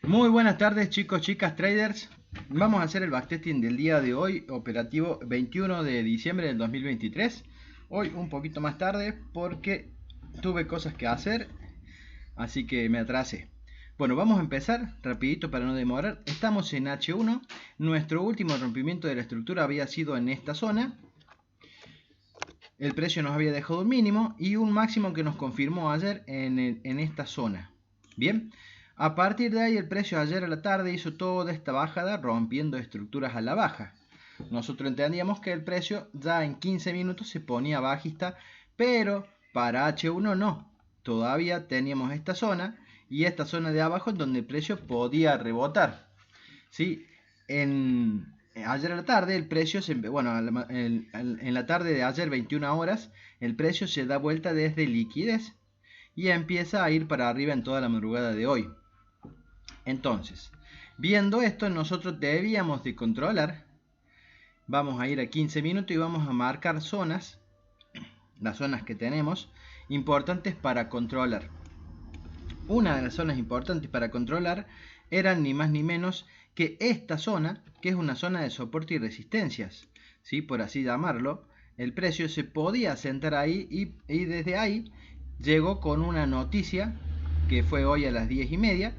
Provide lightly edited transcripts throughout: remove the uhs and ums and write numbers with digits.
Muy buenas tardes chicos, chicas, traders. Vamos a hacer el backtesting del día de hoy, operativo 21 de diciembre del 2023. Hoy un poquito más tarde porque tuve cosas que hacer, así que me atrasé. Bueno, vamos a empezar rapidito para no demorar. Estamos en H1. Nuestro último rompimiento de la estructura había sido en esta zona. El precio nos había dejado un mínimo y un máximo que nos confirmó ayer en esta zona. Bien, a partir de ahí el precio ayer a la tarde hizo toda esta bajada rompiendo estructuras a la baja. Nosotros entendíamos que el precio ya en 15 minutos se ponía bajista, pero para H1 no. Todavía teníamos esta zona y esta zona de abajo en donde el precio podía rebotar. ¿Sí? Ayer a la tarde el precio, bueno, en la tarde de ayer 21 horas, el precio se da vuelta desde liquidez y empieza a ir para arriba en toda la madrugada de hoy. Entonces, viendo esto, nosotros debíamos de controlar. Vamos a ir a 15 minutos y vamos a marcar zonas, las zonas que tenemos, importantes para controlar. Una de las zonas importantes para controlar eran ni más ni menos que esta zona, que es una zona de soporte y resistencias, ¿sí? Por así llamarlo. El precio se podía sentar ahí y desde ahí llegó con una noticia que fue hoy a las 10:30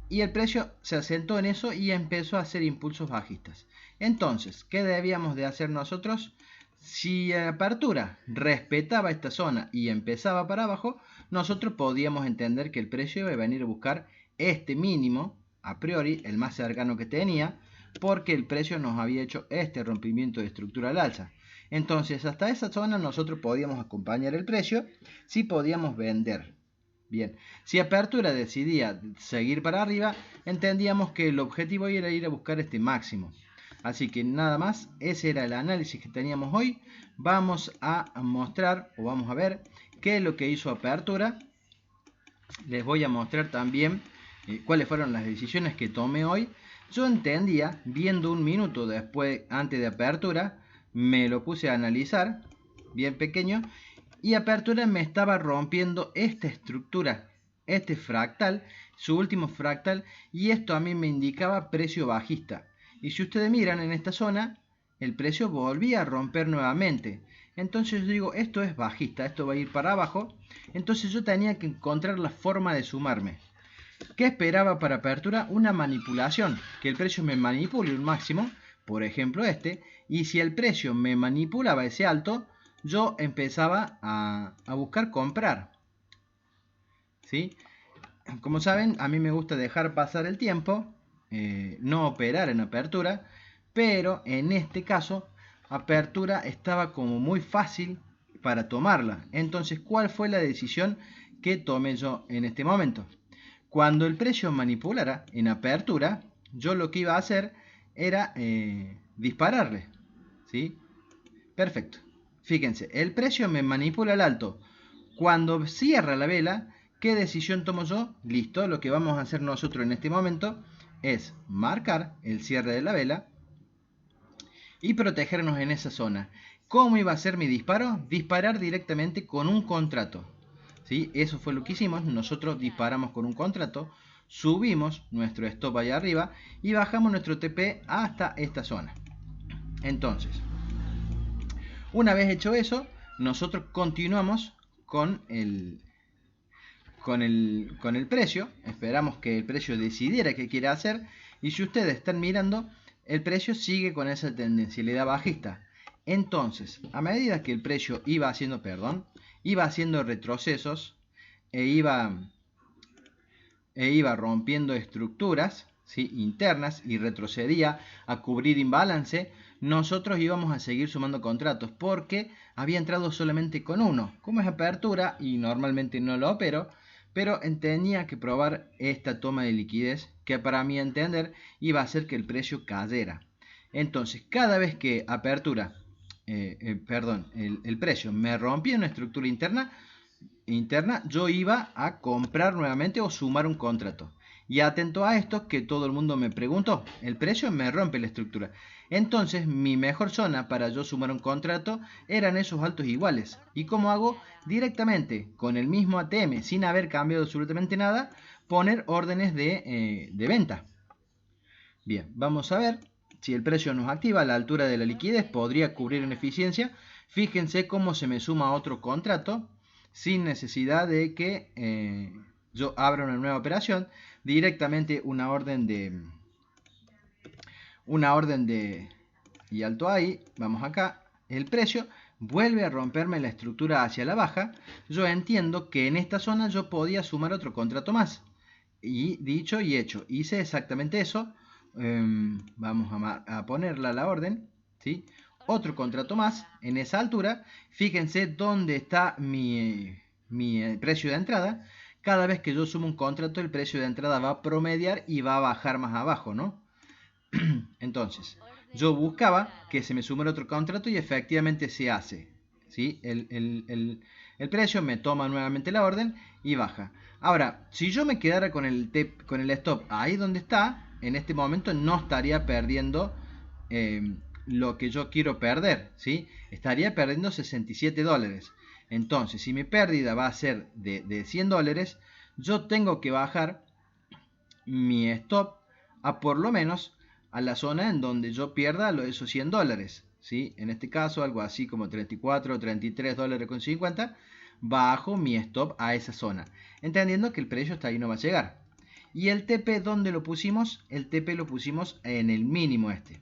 y el precio se asentó en eso y empezó a hacer impulsos bajistas. Entonces, ¿qué debíamos de hacer nosotros? Si la apertura respetaba esta zona y empezaba para abajo, nosotros podíamos entender que el precio iba a venir a buscar este mínimo, a priori, el más cercano que tenía, porque el precio nos había hecho este rompimiento de estructura al alza. Entonces, hasta esa zona nosotros podíamos acompañar el precio, si podíamos vender. Bien, si apertura decidía seguir para arriba, entendíamos que el objetivo era ir a buscar este máximo. Así que nada más, ese era el análisis que teníamos hoy. Vamos a mostrar o vamos a ver qué es lo que hizo apertura. Les voy a mostrar también cuáles fueron las decisiones que tomé hoy. Yo entendía, viendo un minuto después, antes de apertura, me lo puse a analizar, bien pequeño, y apertura me estaba rompiendo esta estructura, este fractal, su último fractal, y esto a mí me indicaba precio bajista. Y si ustedes miran en esta zona, el precio volvía a romper nuevamente. Entonces yo digo, esto es bajista, esto va a ir para abajo. Entonces yo tenía que encontrar la forma de sumarme. ¿Qué esperaba para apertura? Una manipulación, que el precio me manipule un máximo, por ejemplo este, y si el precio me manipulaba ese alto, yo empezaba a buscar comprar. ¿Sí? Como saben, a mí me gusta dejar pasar el tiempo, no operar en apertura, pero en este caso, apertura estaba como muy fácil para tomarla. Entonces, ¿cuál fue la decisión que tomé yo en este momento? Cuando el precio manipulara en apertura, yo lo que iba a hacer era dispararle. ¿Sí? Perfecto. Fíjense, el precio me manipula al alto. Cuando cierra la vela, ¿qué decisión tomo yo? Listo, lo que vamos a hacer nosotros en este momento es marcar el cierre de la vela y protegernos en esa zona. ¿Cómo iba a ser mi disparo? Disparar directamente con un contrato. ¿Sí? Eso fue lo que hicimos. Nosotros disparamos con un contrato, subimos nuestro stop allá arriba y bajamos nuestro TP hasta esta zona. Entonces, una vez hecho eso, nosotros continuamos con el precio. Esperamos que el precio decidiera qué quiere hacer. Y si ustedes están mirando, el precio sigue con esa tendencialidad bajista. Entonces, a medida que el precio iba haciendo retrocesos e iba rompiendo estructuras, ¿sí?, internas y retrocedía a cubrir imbalance, nosotros íbamos a seguir sumando contratos porque había entrado solamente con uno. Como es apertura y normalmente no lo opero, pero tenía que probar esta toma de liquidez que para mi entender iba a hacer que el precio cayera. Entonces, cada vez que apertura, el precio me rompía una estructura interna, yo iba a comprar nuevamente o sumar un contrato. Y atento a esto que todo el mundo me preguntó, el precio me rompe la estructura. Entonces mi mejor zona para yo sumar un contrato eran esos altos iguales. ¿Y cómo hago? Directamente con el mismo ATM, sin haber cambiado absolutamente nada, poner órdenes de venta. Bien, vamos a ver si el precio nos activa a la altura de la liquidez, podría cubrir en eficiencia. Fíjense cómo se me suma otro contrato sin necesidad de que yo abra una nueva operación, directamente una orden de y alto ahí, vamos acá, el precio vuelve a romperme la estructura hacia la baja. Yo entiendo que en esta zona yo podía sumar otro contrato más, y dicho y hecho, hice exactamente eso. Vamos a ponerla la orden, ¿sí? Otro contrato más en esa altura. Fíjense dónde está mi precio de entrada. Cada vez que yo sumo un contrato, el precio de entrada va a promediar y va a bajar más abajo, ¿no? Entonces, yo buscaba que se me sumara otro contrato y efectivamente se hace, ¿sí? El precio me toma nuevamente la orden y baja. Ahora, si yo me quedara con el stop ahí donde está, en este momento no estaría perdiendo lo que yo quiero perder, ¿sí? Estaría perdiendo 67 dólares. Entonces, si mi pérdida va a ser de 100 dólares, yo tengo que bajar mi stop a por lo menos a la zona en donde yo pierda esos 100 dólares, ¿sí? En este caso algo así como 34 o 33 dólares con 50, bajo mi stop a esa zona, entendiendo que el precio hasta ahí no va a llegar. Y el TP, ¿dónde lo pusimos? El TP lo pusimos en el mínimo este.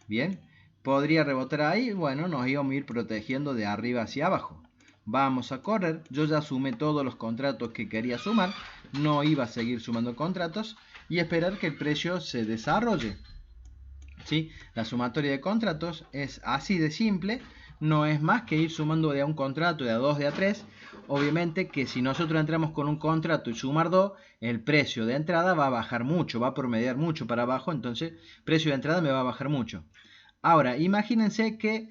Bien, podría rebotar ahí, bueno, nos íbamos a ir protegiendo de arriba hacia abajo. Vamos a correr, yo ya sumé todos los contratos que quería sumar, no iba a seguir sumando contratos y esperar que el precio se desarrolle. ¿Sí? La sumatoria de contratos es así de simple, no es más que ir sumando de a un contrato, de a dos, de a tres. Obviamente que si nosotros entramos con un contrato y sumar dos, el precio de entrada va a bajar mucho, va a promediar mucho para abajo, entonces el precio de entrada me va a bajar mucho. Ahora, imagínense que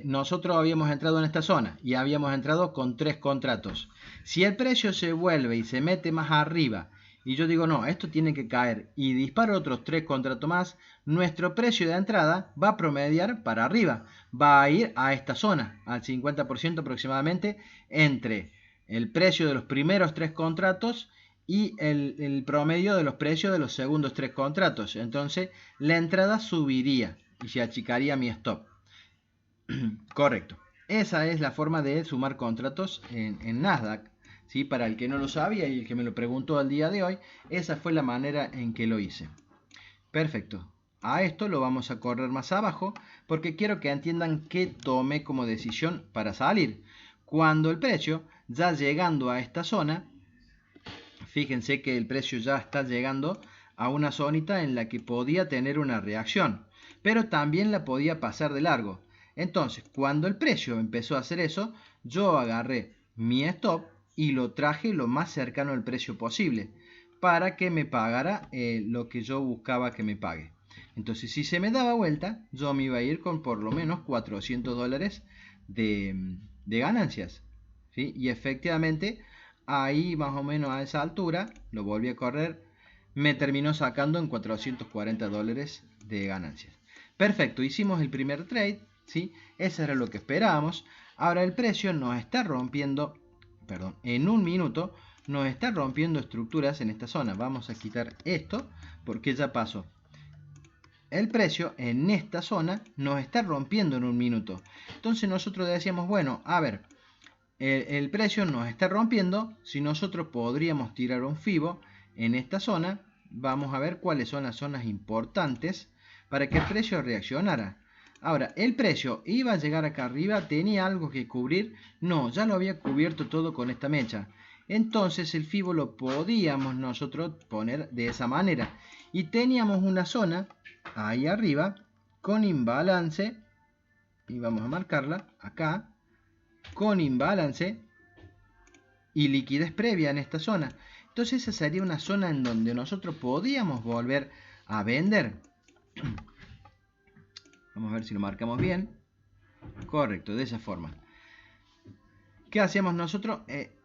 nosotros habíamos entrado en esta zona y habíamos entrado con tres contratos. Si el precio se vuelve y se mete más arriba y yo digo, no, esto tiene que caer y disparo otros tres contratos más, nuestro precio de entrada va a promediar para arriba, va a ir a esta zona, al 50% aproximadamente, entre el precio de los primeros tres contratos y el promedio de los precios de los segundos tres contratos. Entonces la entrada subiría y se achicaría mi stop. Correcto. Esa es la forma de sumar contratos en Nasdaq. ¿Sí? Para el que no lo sabía y el que me lo preguntó al día de hoy, esa fue la manera en que lo hice. Perfecto. A esto lo vamos a correr más abajo porque quiero que entiendan qué tomé como decisión para salir. Cuando el precio, ya llegando a esta zona, fíjense que el precio ya está llegando a una zonita en la que podía tener una reacción, pero también la podía pasar de largo. Entonces, cuando el precio empezó a hacer eso, yo agarré mi stop y lo traje lo más cercano al precio posible para que me pagara lo que yo buscaba que me pague. Entonces, si se me daba vuelta, yo me iba a ir con por lo menos 400 dólares de ganancias, ¿sí? Y efectivamente, ahí más o menos a esa altura, lo volví a correr, me terminó sacando en 440 dólares de ganancias. Perfecto, hicimos el primer trade, ¿sí? Eso era lo que esperábamos. Ahora el precio nos está rompiendo, perdón, en un minuto nos está rompiendo estructuras en esta zona. Vamos a quitar esto porque ya pasó. El precio en esta zona nos está rompiendo en un minuto. Entonces nosotros decíamos, bueno, a ver, el precio nos está rompiendo. Si nosotros podríamos tirar un FIBO en esta zona, vamos a ver cuáles son las zonas importantes para que el precio reaccionara. Ahora, el precio iba a llegar acá arriba, tenía algo que cubrir. No, ya lo había cubierto todo con esta mecha. Entonces el FIBO lo podíamos nosotros poner de esa manera. Y teníamos una zona ahí arriba con imbalance. Y vamos a marcarla acá. Con imbalance y liquidez previa en esta zona. Entonces esa sería una zona en donde nosotros podíamos volver a vender. Vamos a ver si lo marcamos bien. Correcto, de esa forma. ¿Qué hacemos nosotros?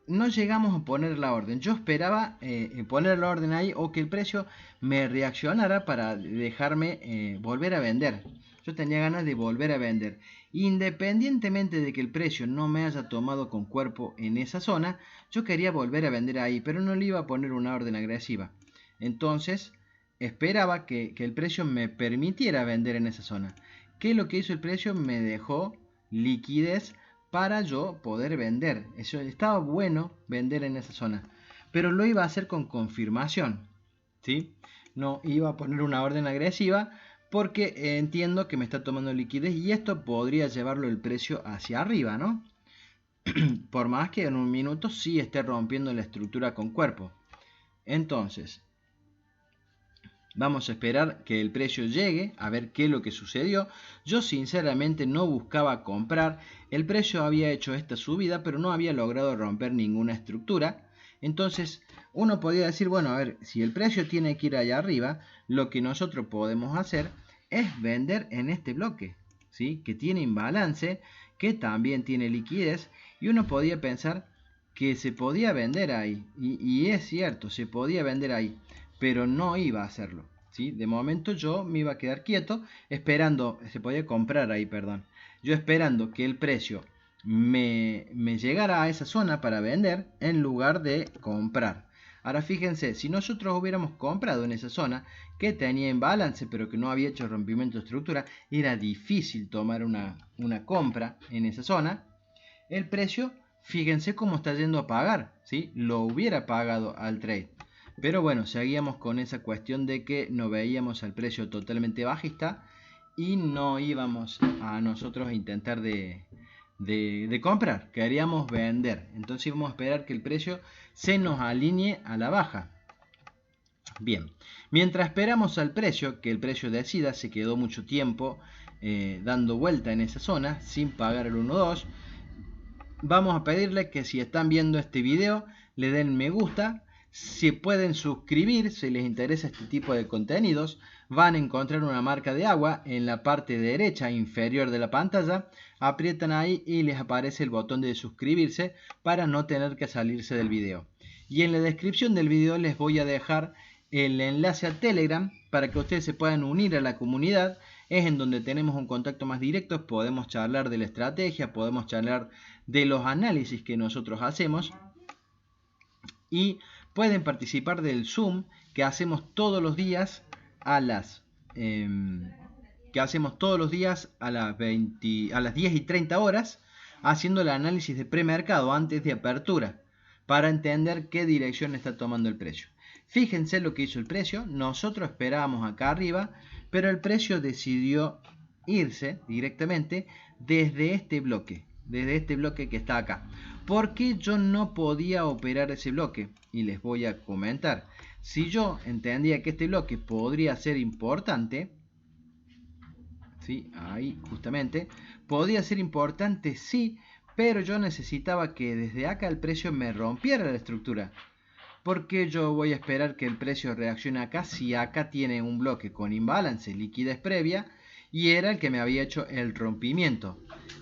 no llegamos a poner la orden. Yo esperaba poner la orden ahí o que el precio me reaccionara para dejarme volver a vender. Yo tenía ganas de volver a vender. Independientemente de que el precio no me haya tomado con cuerpo en esa zona, yo quería volver a vender ahí, pero no le iba a poner una orden agresiva. Entonces, esperaba que el precio me permitiera vender en esa zona. ¿Qué es lo que hizo el precio? Me dejó liquidez para yo poder vender. Eso estaba bueno vender en esa zona, pero lo iba a hacer con confirmación, ¿sí? No iba a poner una orden agresiva porque entiendo que me está tomando liquidez y esto podría llevarlo el precio hacia arriba, ¿no? Por más que en un minuto sí esté rompiendo la estructura con cuerpo. Entonces, vamos a esperar que el precio llegue, a ver qué es lo que sucedió. Yo sinceramente no buscaba comprar. El precio había hecho esta subida, pero no había logrado romper ninguna estructura. Entonces, uno podía decir, bueno, a ver, si el precio tiene que ir allá arriba, lo que nosotros podemos hacer es vender en este bloque, ¿sí? Que tiene imbalance, que también tiene liquidez, y uno podía pensar que se podía vender ahí. Y es cierto, se podía vender ahí, pero no iba a hacerlo, ¿sí? De momento yo me iba a quedar quieto esperando, se podía comprar ahí, perdón, yo esperando que el precio me llegara a esa zona para vender en lugar de comprar. Ahora fíjense, si nosotros hubiéramos comprado en esa zona que tenía imbalance pero que no había hecho rompimiento de estructura, era difícil tomar una compra en esa zona. El precio, fíjense cómo está yendo a pagar, ¿sí? Lo hubiera pagado al trade. Pero bueno, seguíamos con esa cuestión de que no veíamos al precio totalmente bajista y no íbamos a nosotros a intentar de comprar, queríamos vender. Entonces íbamos a esperar que el precio se nos alinee a la baja. Bien, mientras esperamos al precio, que el precio decida, se quedó mucho tiempo dando vuelta en esa zona sin pagar el 1.2. Vamos a pedirle que si están viendo este video le den me gusta, si pueden suscribir si les interesa este tipo de contenidos. Van a encontrar una marca de agua en la parte derecha inferior de la pantalla, aprietan ahí y les aparece el botón de suscribirse para no tener que salirse del video. Y en la descripción del video les voy a dejar el enlace a Telegram para que ustedes se puedan unir a la comunidad. Es en donde tenemos un contacto más directo, podemos charlar de la estrategia, podemos charlar de los análisis que nosotros hacemos y pueden participar del Zoom que hacemos todos los días a las 10:30 horas, haciendo el análisis de premercado antes de apertura para entender qué dirección está tomando el precio. Fíjense lo que hizo el precio. Nosotros esperábamos acá arriba, pero el precio decidió irse directamente desde este bloque que está acá. ¿Por qué yo no podía operar ese bloque? Y les voy a comentar. Si yo entendía que este bloque podría ser importante, ¿sí? Ahí justamente, podía ser importante, sí, pero yo necesitaba que desde acá el precio me rompiera la estructura. Porque yo voy a esperar que el precio reaccione acá si acá tiene un bloque con imbalance, liquidez previa, y era el que me había hecho el rompimiento.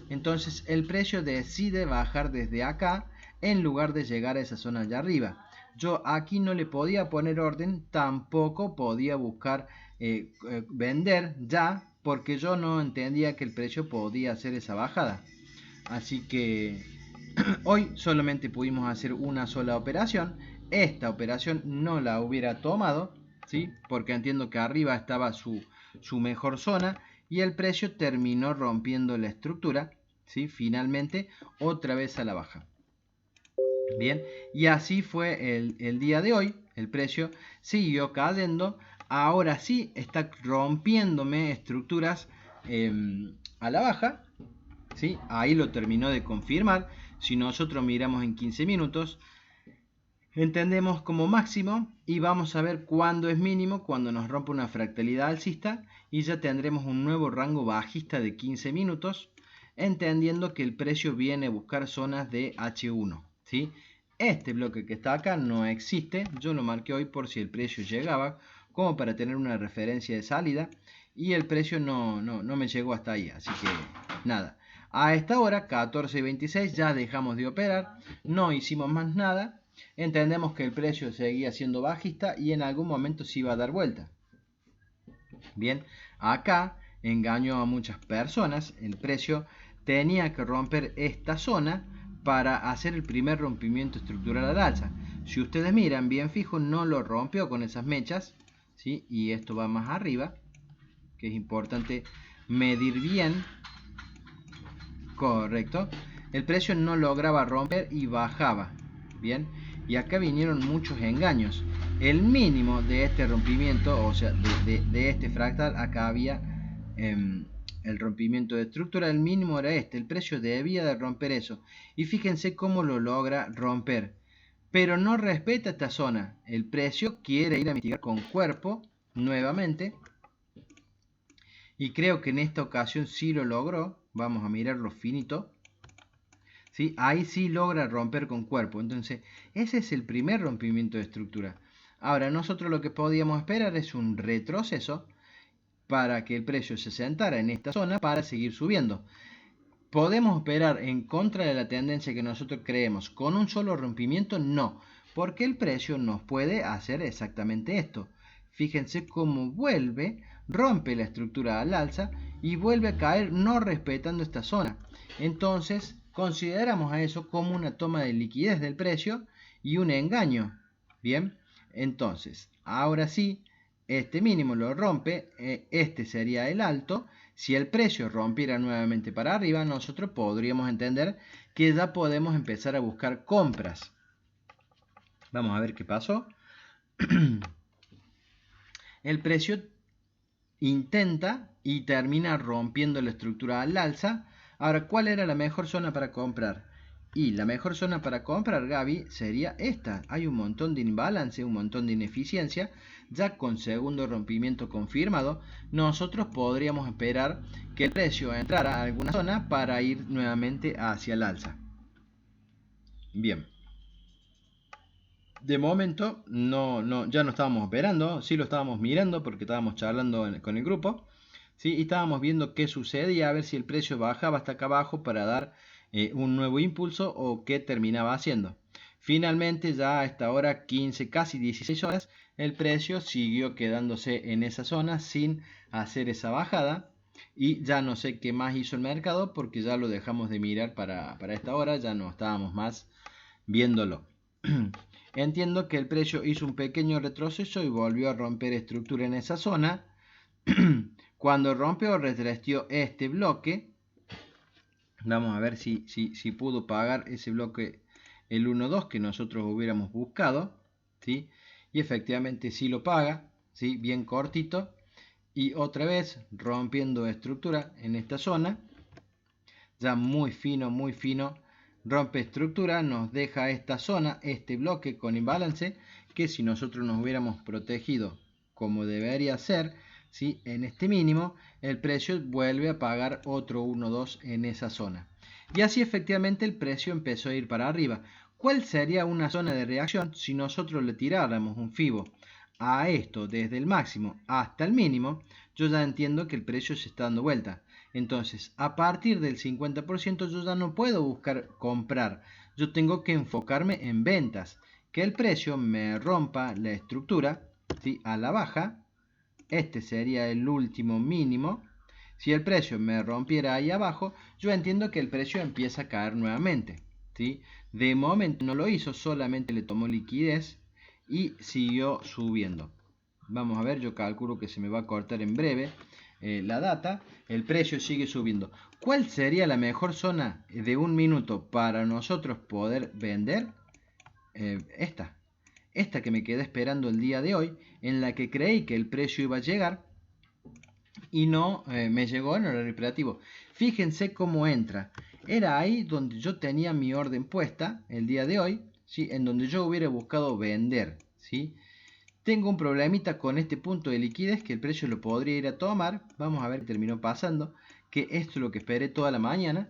Entonces el precio decide bajar desde acá en lugar de llegar a esa zona allá arriba. Yo aquí no le podía poner orden, tampoco podía buscar vender ya, porque yo no entendía que el precio podía hacer esa bajada. Así que hoy solamente pudimos hacer una sola operación. Esta operación no la hubiera tomado, ¿sí? Porque entiendo que arriba estaba su mejor zona y el precio terminó rompiendo la estructura, ¿sí? Finalmente otra vez a la baja. Bien, y así fue el día de hoy. El precio siguió cayendo. Ahora sí está rompiéndome estructuras a la baja, ¿sí? Ahí lo terminó de confirmar. Si nosotros miramos en 15 minutos, entendemos como máximo y vamos a ver cuándo es mínimo, cuando nos rompe una fractalidad alcista y ya tendremos un nuevo rango bajista de 15 minutos, entendiendo que el precio viene a buscar zonas de H1, ¿sí? Este bloque que está acá no existe, yo lo marqué hoy por si el precio llegaba, como para tener una referencia de salida, y el precio no me llegó hasta ahí, así que nada. A esta hora, 14:26, ya dejamos de operar, no hicimos más nada, entendemos que el precio seguía siendo bajista y en algún momento se iba a dar vuelta. Bien, acá engañó a muchas personas, el precio tenía que romper esta zona para hacer el primer rompimiento estructural al alza. Si ustedes miran bien fijo, no lo rompió con esas mechas, ¿sí? Y esto va más arriba, que es importante medir bien. Correcto. El precio no lograba romper y bajaba. Bien. Y acá vinieron muchos engaños. El mínimo de este rompimiento, o sea, de este fractal, acá había el rompimiento de estructura. El mínimo era este. El precio debía de romper eso. Y fíjense cómo lo logra romper. Pero no respeta esta zona. El precio quiere ir a mitigar con cuerpo nuevamente. Y creo que en esta ocasión sí lo logró. Vamos a mirarlo finito. ¿Sí? Ahí sí logra romper con cuerpo. Entonces, ese es el primer rompimiento de estructura. Ahora, nosotros lo que podíamos esperar es un retroceso para que el precio se sentara en esta zona para seguir subiendo. ¿Podemos operar en contra de la tendencia que nosotros creemos con un solo rompimiento? No, porque el precio nos puede hacer exactamente esto. Fíjense cómo vuelve, rompe la estructura al alza y vuelve a caer no respetando esta zona. Entonces consideramos a eso como una toma de liquidez del precio y un engaño. Bien, entonces ahora sí, este mínimo lo rompe, este sería el alto. Si el precio rompiera nuevamente para arriba, nosotros podríamos entender que ya podemos empezar a buscar compras. Vamos a ver qué pasó. El precio intenta y termina rompiendo la estructura al alza. Ahora, ¿cuál era la mejor zona para comprar? Y la mejor zona para comprar, Gaby, sería esta. Hay un montón de imbalance, un montón de ineficiencia. Ya con segundo rompimiento confirmado, nosotros podríamos esperar que el precio entrara a alguna zona para ir nuevamente hacia el alza. Bien. De momento ya no estábamos operando, sí lo estábamos mirando porque estábamos charlando con el grupo, ¿sí? Y estábamos viendo qué sucedía, a ver si el precio bajaba hasta acá abajo para dar un nuevo impulso o qué terminaba haciendo. Finalmente ya a esta hora 15, casi 16 horas, el precio siguió quedándose en esa zona sin hacer esa bajada. Y ya no sé qué más hizo el mercado porque ya lo dejamos de mirar para esta hora, ya no estábamos más viéndolo. Entiendo que el precio hizo un pequeño retroceso y volvió a romper estructura en esa zona. Cuando rompió, retractió este bloque. Vamos a ver si pudo pagar ese bloque, el 1-2 que nosotros hubiéramos buscado, ¿sí? Y efectivamente sí lo paga, ¿sí? Bien cortito. Y otra vez rompiendo estructura en esta zona. Ya muy fino. Rompe estructura, nos deja esta zona, este bloque con imbalance, que si nosotros nos hubiéramos protegido como debería ser, ¿sí? En este mínimo, el precio vuelve a pagar otro 1-2 en esa zona. Y así efectivamente el precio empezó a ir para arriba. ¿Cuál sería una zona de reacción si nosotros le tiráramos un FIBO a esto desde el máximo hasta el mínimo? Yo ya entiendo que el precio se está dando vuelta. Entonces, a partir del 50% yo ya no puedo buscar comprar. Yo tengo que enfocarme en ventas. Que el precio me rompa la estructura, ¿sí? A la baja. Este sería el último mínimo. Si el precio me rompiera ahí abajo, yo entiendo que el precio empieza a caer nuevamente, ¿sí? De momento no lo hizo, solamente le tomó liquidez y siguió subiendo. Vamos a ver, yo calculo que se me va a cortar en breve la data. El precio sigue subiendo. ¿Cuál sería la mejor zona de un minuto para nosotros poder vender? Esta que me quedé esperando el día de hoy, en la que creí que el precio iba a llegar y no me llegó en horario operativo. Fíjense cómo entra. Era ahí donde yo tenía mi orden puesta el día de hoy, ¿sí? En donde yo hubiera buscado vender, ¿sí? Tengo un problemita con este punto de liquidez que el precio lo podría ir a tomar. Vamos a ver qué terminó pasando. Que esto es lo que esperé toda la mañana.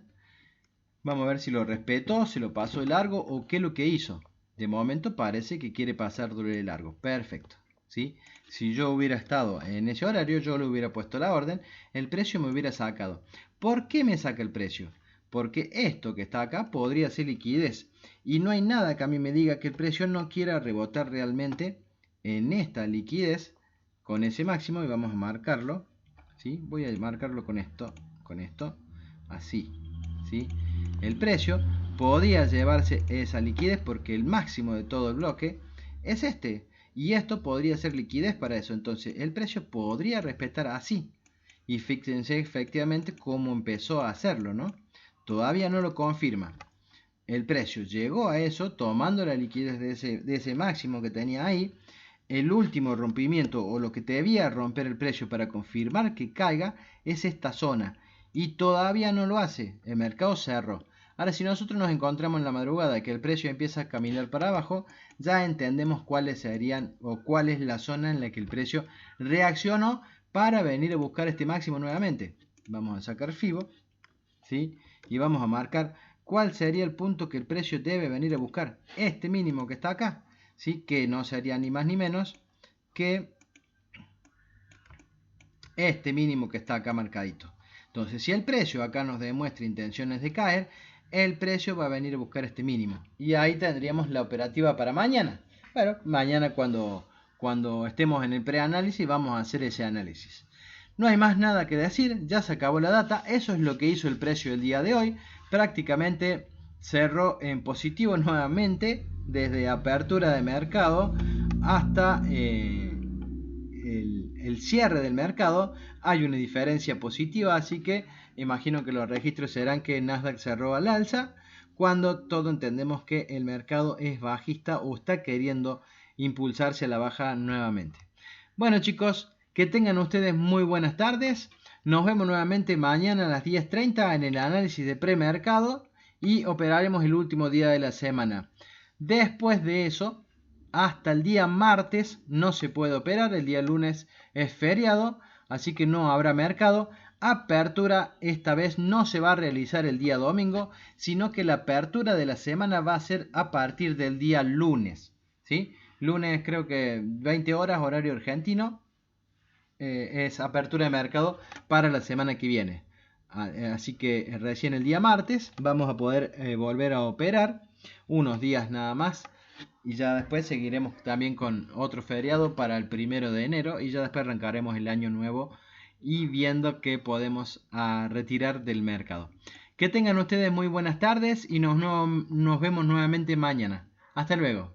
Vamos a ver si lo respetó, se lo pasó de largo o qué es lo que hizo. De momento parece que quiere pasar de largo. Perfecto. ¿Sí? Si yo hubiera estado en ese horario, yo le hubiera puesto la orden, el precio me hubiera sacado. ¿Por qué me saca el precio? porque esto que está acá podría ser liquidez. Y no hay nada que a mí me diga que el precio no quiera rebotar realmente en esta liquidez con ese máximo, y vamos a marcarlo, ¿sí? Voy a marcarlo con esto, así, ¿sí? El precio podría llevarse esa liquidez porque el máximo de todo el bloque es este, y esto podría ser liquidez para eso. Entonces el precio podría respetar así, y fíjense efectivamente cómo empezó a hacerlo, ¿no? Todavía no lo confirma. El precio llegó a eso tomando la liquidez de ese máximo que tenía ahí. El último rompimiento, o lo que debía romper el precio para confirmar que caiga, es esta zona, y todavía no lo hace. El mercado cerró. Ahora, si nosotros nos encontramos en la madrugada que el precio empieza a caminar para abajo, ya entendemos cuáles serían o cuál es la zona en la que el precio reaccionó para venir a buscar este máximo nuevamente. Vamos a sacar FIBO, ¿sí? Y vamos a marcar cuál sería el punto que el precio debe venir a buscar. Este mínimo que está acá, ¿sí? Que no sería ni más ni menos que este mínimo que está acá marcadito. Entonces, si el precio acá nos demuestra intenciones de caer, el precio va a venir a buscar este mínimo. Y ahí tendríamos la operativa para mañana. Bueno, mañana cuando estemos en el preanálisis vamos a hacer ese análisis. No hay más nada que decir, ya se acabó la data. Eso es lo que hizo el precio el día de hoy. Prácticamente cerró en positivo nuevamente desde apertura de mercado hasta el cierre del mercado. Hay una diferencia positiva, así que imagino que los registros serán que Nasdaq cerró al alza, cuando todos entendemos que el mercado es bajista o está queriendo impulsarse a la baja nuevamente. Bueno, chicos, que tengan ustedes muy buenas tardes. Nos vemos nuevamente mañana a las 10:30 en el análisis de premercado y operaremos el último día de la semana. Después de eso, hasta el día martes no se puede operar. El día lunes es feriado, así que no habrá mercado. Apertura esta vez no se va a realizar el día domingo, sino que la apertura de la semana va a ser a partir del día lunes, ¿sí? Lunes creo que 20 horas horario argentino, es apertura de mercado para la semana que viene. Así que recién el día martes vamos a poder volver a operar unos días nada más, y ya después seguiremos también con otro feriado para el 1 de enero, y ya después arrancaremos el año nuevo y viendo qué podemos retirar del mercado. Que tengan ustedes muy buenas tardes y nos vemos nuevamente mañana. Hasta luego.